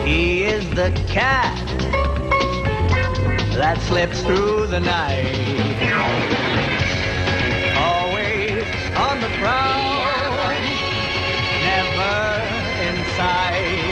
He is the cat that slips through the night. Always on the prowl, never in sight.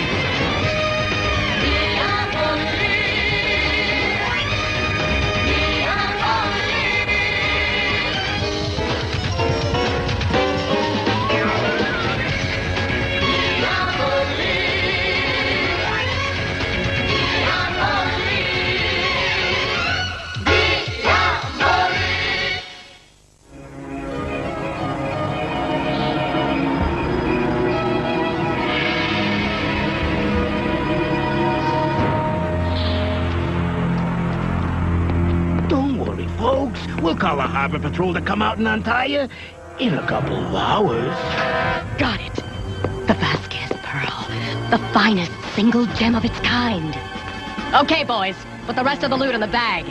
We'll call the Harbor Patrol to come out and untie you in a couple of hours. Got it. The Vasquez Pearl. The finest single gem of its kind. Okay, boys. Put the rest of the loot in the bag.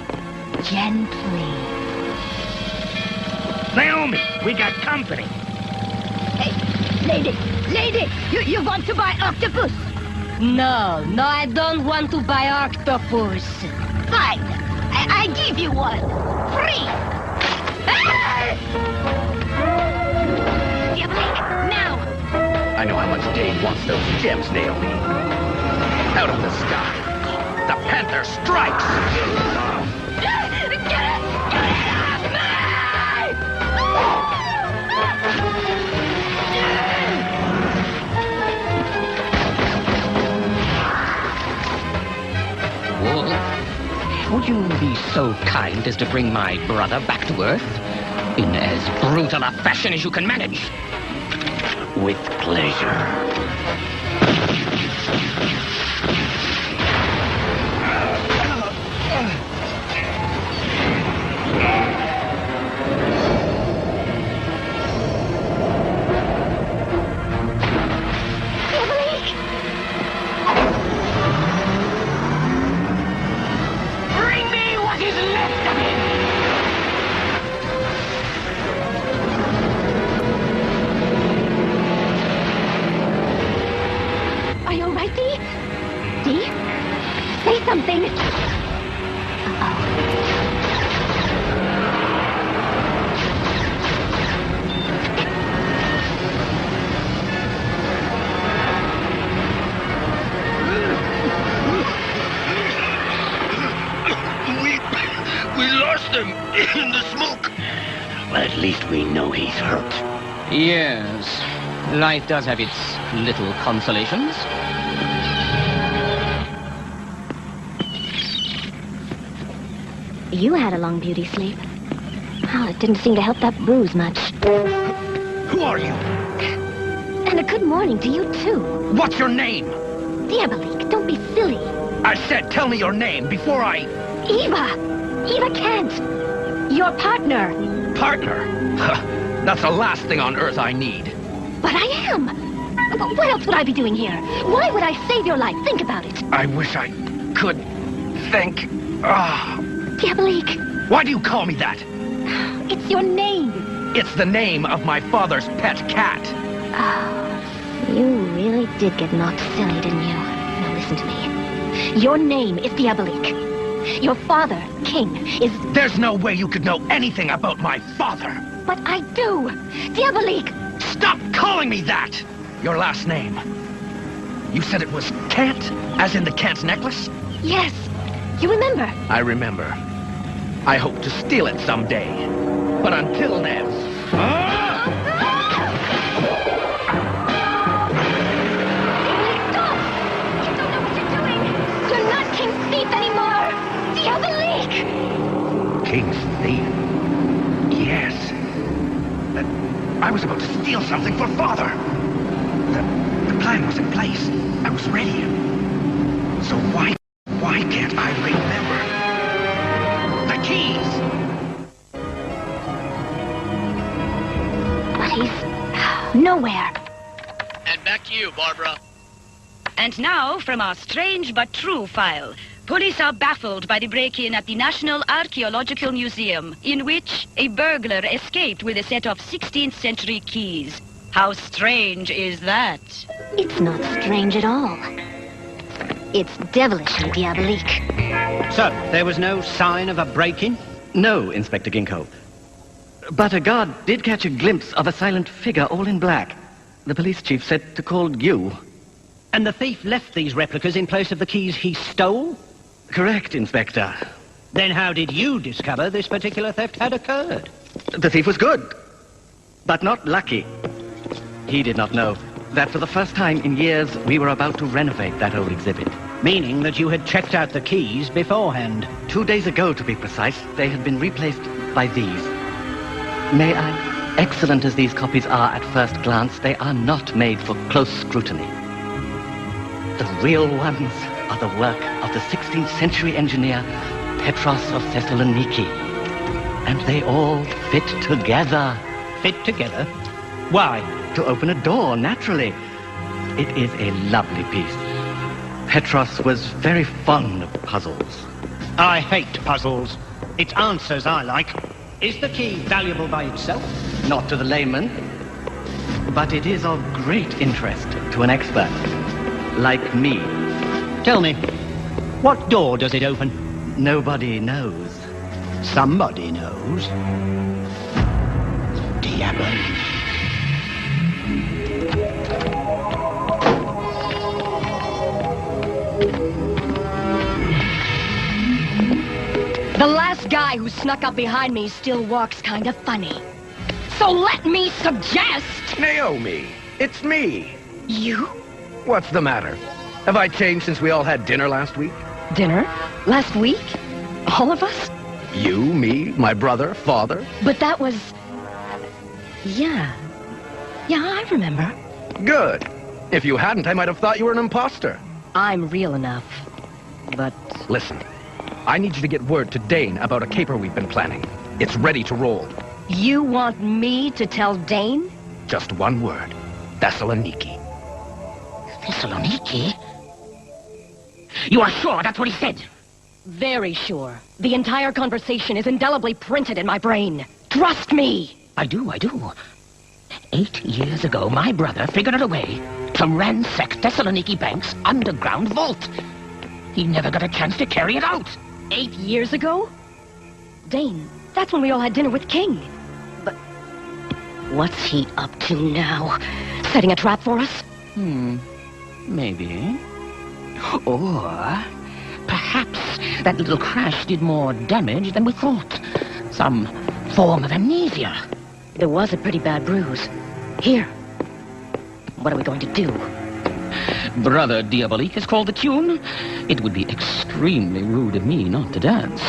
Gently. Naomi, we got company. Hey, lady, you want to buy octopus? No, I don't want to buy octopus. Fine. I give you one. Free! Diabolik, now! I know how much Dave wants those gems, Naomi. Out of the sky. The Panther strikes! Get it off me! Wolf, would you be so kind as to bring my brother back to Earth? In as brutal a fashion as you can manage. With pleasure. something. We lost him in the smoke. Well, at least we know he's hurt. Yes. Life does have its little consolations. You had a long beauty sleep. Oh, it didn't seem to help that bruise much. Who are you? And a good morning to you, too. What's your name? Diabolik, don't be silly. I said tell me your name before I... Eva Kent. Your partner. Partner? That's the last thing on Earth I need. But I am. What else would I be doing here? Why would I save your life? Think about it. I wish I could think. Diabolik. Why do you call me that? It's your name. It's the name of my father's pet cat. Oh, you really did get knocked silly, didn't you? Now listen to me. Your name is Diabolik. Your father, King, is... There's no way you could know anything about my father. But I do. Diabolik. Stop calling me that! Your last name. You said it was Kent, as in the Kent necklace? Yes. You remember? I remember. I hope to steal it someday. But until then... Stop! You don't know what you're doing. You're not King's thief anymore. Diabolik! King's thief? Yes. I was about to steal something for Father. The plan was in place. I was ready. So why can't I remember? The keys! But he's nowhere. And back to you, Barbara. And now, from our strange but true file. Police are baffled by the break-in at the National Archaeological Museum, in which a burglar escaped with a set of 16th century keys. How strange is that? It's not strange at all. It's devilishly Diabolik. So, there was no sign of a break-in? No, Inspector Ginkgo. But a guard did catch a glimpse of a silent figure all in black. The police chief said to call you. And the thief left these replicas in place of the keys he stole? Correct, Inspector. Then how did you discover this particular theft had occurred? The thief was good, but not lucky. He did not know that for the first time in years we were about to renovate that old exhibit. Meaning that you had checked out the keys beforehand. 2 days ago, to be precise, they had been replaced by these. May I? Excellent as these copies are at first glance, they are not made for close scrutiny. The real ones are the work of the 16th century engineer Petros of Thessaloniki. And they all fit together. Fit together? Why? To open a door, naturally. It is a lovely piece. Petros was very fond of puzzles. I hate puzzles. It's answers I like. Is the key valuable by itself? Not to the layman, but it is of great interest to an expert, like me. Tell me, what door does it open? Nobody knows. Somebody knows. Diabolik. The last guy who snuck up behind me still walks kind of funny. So let me suggest... Naomi, it's me. You? What's the matter? Have I changed since we all had dinner last week? Dinner? Last week? All of us? You, me, my brother, father? But that was... Yeah. Yeah, I remember. Good. If you hadn't, I might have thought you were an imposter. I'm real enough. But... Listen, I need you to get word to Dane about a caper we've been planning. It's ready to roll. You want me to tell Dane? Just one word. Thessaloniki. Thessaloniki? You are sure that's what he said? Very sure. The entire conversation is indelibly printed in my brain. Trust me! I do. 8 years ago, my brother figured out a way to ransack Thessaloniki Bank's underground vault. He never got a chance to carry it out. 8 years ago? Dane, that's when we all had dinner with King. But what's he up to now? Setting a trap for us? Maybe. Or perhaps that little crash did more damage than we thought. Some form of amnesia. There was a pretty bad bruise. Here. What are we going to do? Brother Diabolik has called the tune. It would be extremely rude of me not to dance.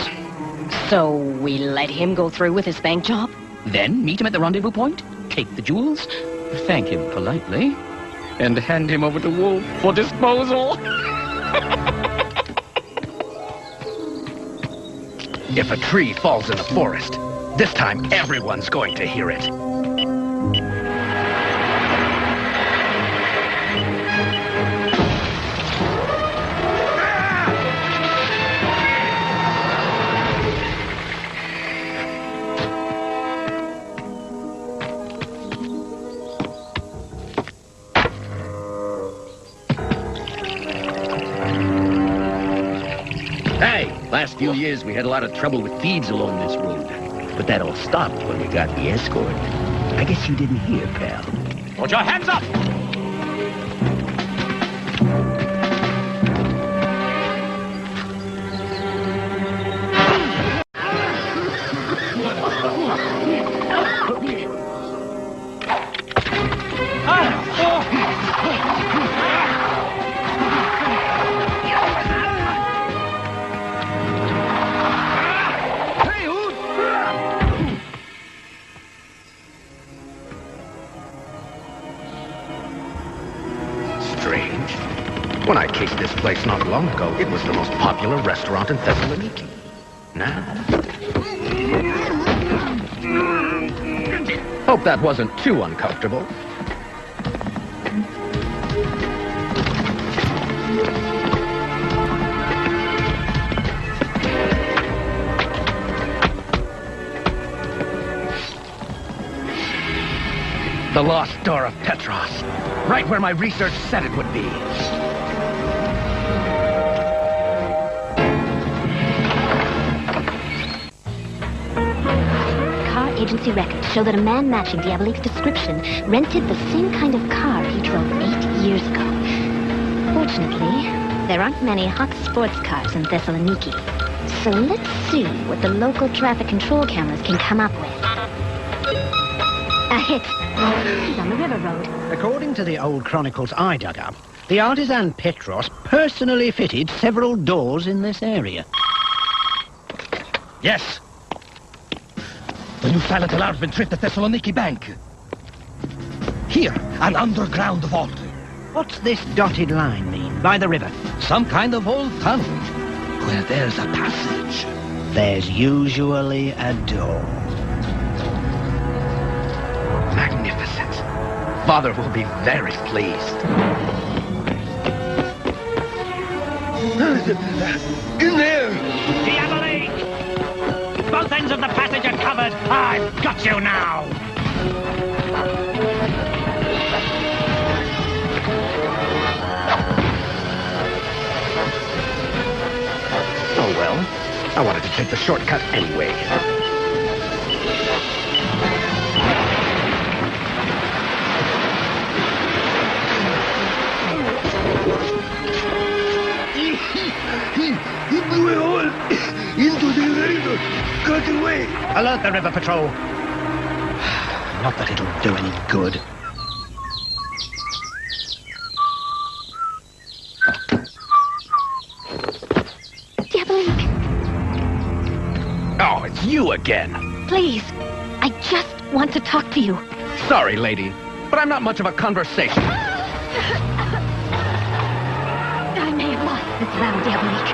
So we let him go through with his bank job? Then meet him at the rendezvous point, take the jewels, thank him politely, and hand him over to Wolf for disposal. If a tree falls in the forest, this time everyone's going to hear it. Last few years, we had a lot of trouble with thieves along this road. But that all stopped when we got the escort. I guess you didn't hear, pal. Put your hands up! When I cased this place not long ago, it was the most popular restaurant in Thessaloniki. Now... Hope that wasn't too uncomfortable. The lost door of Petros. Right where my research said it would be. agency records show that a man matching Diabolik's description rented the same kind of car he drove 8 years ago. Fortunately, there aren't many hot sports cars in Thessaloniki. So let's see what the local traffic control cameras can come up with. A hit. He's on the river road. According to the old chronicles I dug up, the artisan Petros personally fitted several doors in this area. Yes. The new silent alarm's been tripped at Thessaloniki Bank. Here, an underground vault. What's this dotted line mean by the river? Some kind of old tunnel where there's a passage. There's usually a door. Magnificent. Father will be very pleased. In there! Diabolik! Both ends of the passage are covered. I've got you now. Oh, well. I wanted to take the shortcut anyway. He blew a hole into the river. Cut away. Alert the river patrol. Not that it'll do any good. Diabolik, Oh, it's you again. please. I just want to talk to you. Sorry, lady, but I'm not much of a conversation. I may have lost this round, Diabolik.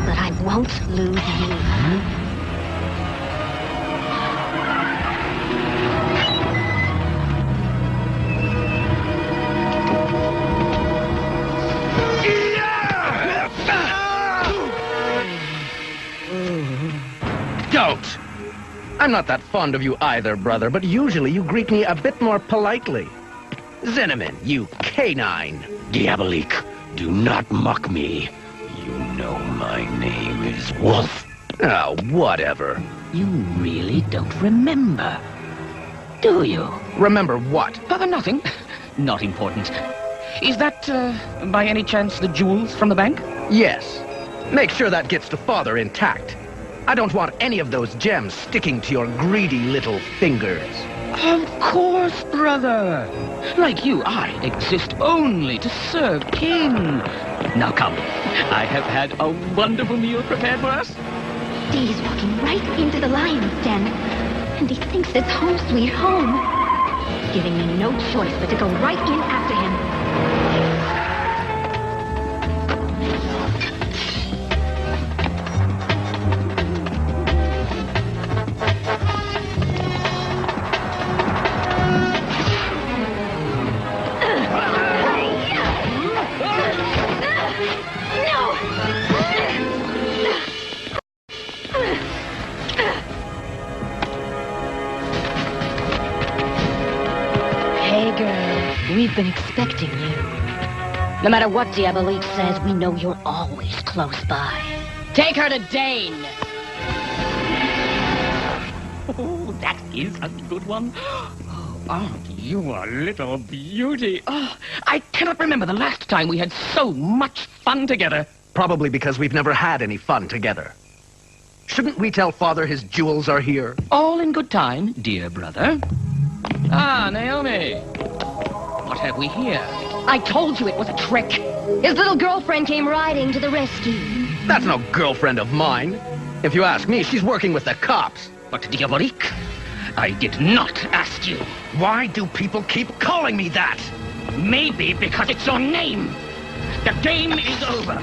But I won't lose you. Don't! I'm not that fond of you either, brother, but usually you greet me a bit more politely. Zinneman, you canine. Diabolik, do not mock me. You know my name is Wolf. Oh, whatever. You really don't remember, do you? Remember what? Nothing. Not important. Is that, by any chance, the jewels from the bank? Yes. Make sure that gets to Father intact. I don't want any of those gems sticking to your greedy little fingers. Of course, brother. Like you, I exist only to serve King. Now come. I have had a wonderful meal prepared for us. He's walking right into the lion's den. And he thinks it's home sweet home. Giving me no choice but to go right in after him. We've been expecting you. No matter what Diabolik says, we know you're always close by. Take her to Dane. Oh, that is a good one. Oh, aren't you a little beauty? Oh, I cannot remember the last time we had so much fun together. Probably because we've never had any fun together. Shouldn't we tell Father his jewels are here? All in good time, dear brother. Ah, Naomi. What have we here? I told you it was a trick. His little girlfriend came riding to the rescue. That's no girlfriend of mine. If you ask me, she's working with the cops. But Diabolik, I did not ask you. Why do people keep calling me that? Maybe because it's your name. The game is over,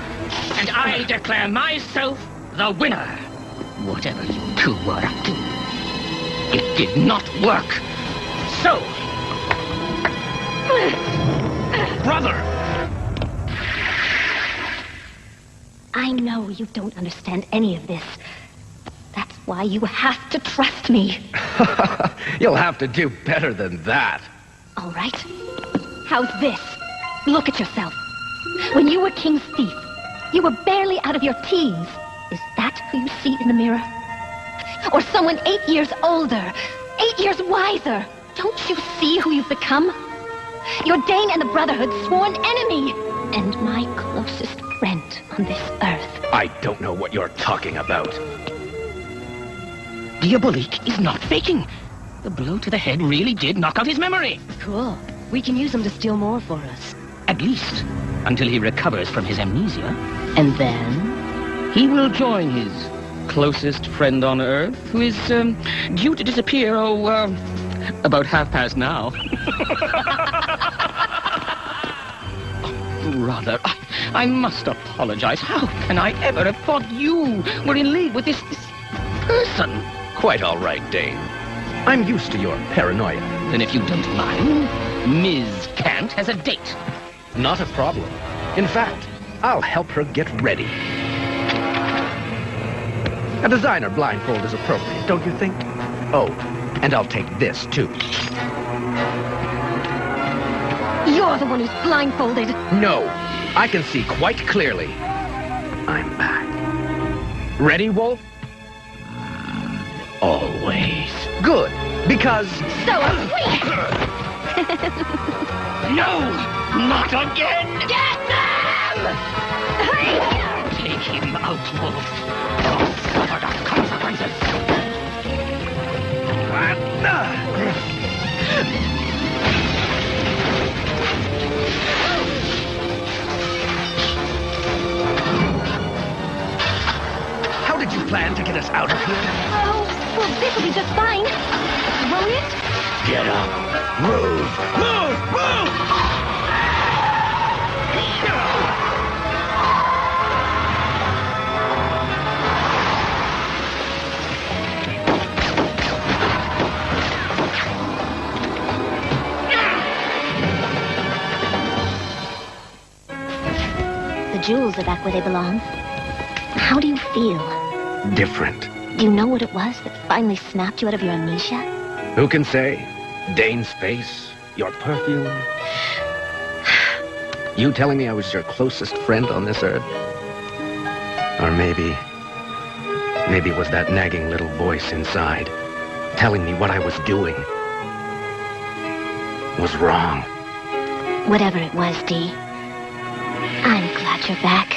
and I declare myself the winner. Whatever you two were up to, it did not work. So, brother! I know you don't understand any of this. That's why you have to trust me. You'll have to do better than that. All right. How's this? Look at yourself. When you were King's thief, you were barely out of your teens. Is that not who you see in the mirror? Or someone 8 years older, 8 years wiser? Don't you see who you've become? You're Dane and the Brotherhood's sworn enemy, and my closest friend on this earth. I don't know what you're talking about. Diabolik is not faking. The blow to the head really did knock out his memory. Cool. We can use him to steal more for us. At least, until he recovers from his amnesia. And then? He will join his closest friend on Earth, who is due to disappear, about 9:30 now. Brother, I must apologize. How can I ever have thought you were in league with this person? Quite all right, Dane. I'm used to your paranoia. Then if you don't mind, Ms. Kant has a date. Not a problem. In fact, I'll help her get ready. A designer blindfold is appropriate, don't you think? Oh, and I'll take this, too. You're the one who's blindfolded. No, I can see quite clearly. I'm back. Ready, Wolf? Always. Good, because... So are we! No! Not again! Get them! Take him out, Wolf. You'll suffer the consequences. How did you plan to get us out of here? Oh, well, this will be just fine. Won't it? Get up. Move. Move. Move. The jewels are back where they belong. How do you feel? Different. Do you know what it was that finally snapped you out of your amnesia? Who can say? Dane's face, your perfume. You telling me I was your closest friend on this earth? Or maybe it was that nagging little voice inside, telling me what I was doing was wrong. Whatever it was, Dee, I'm glad you're back.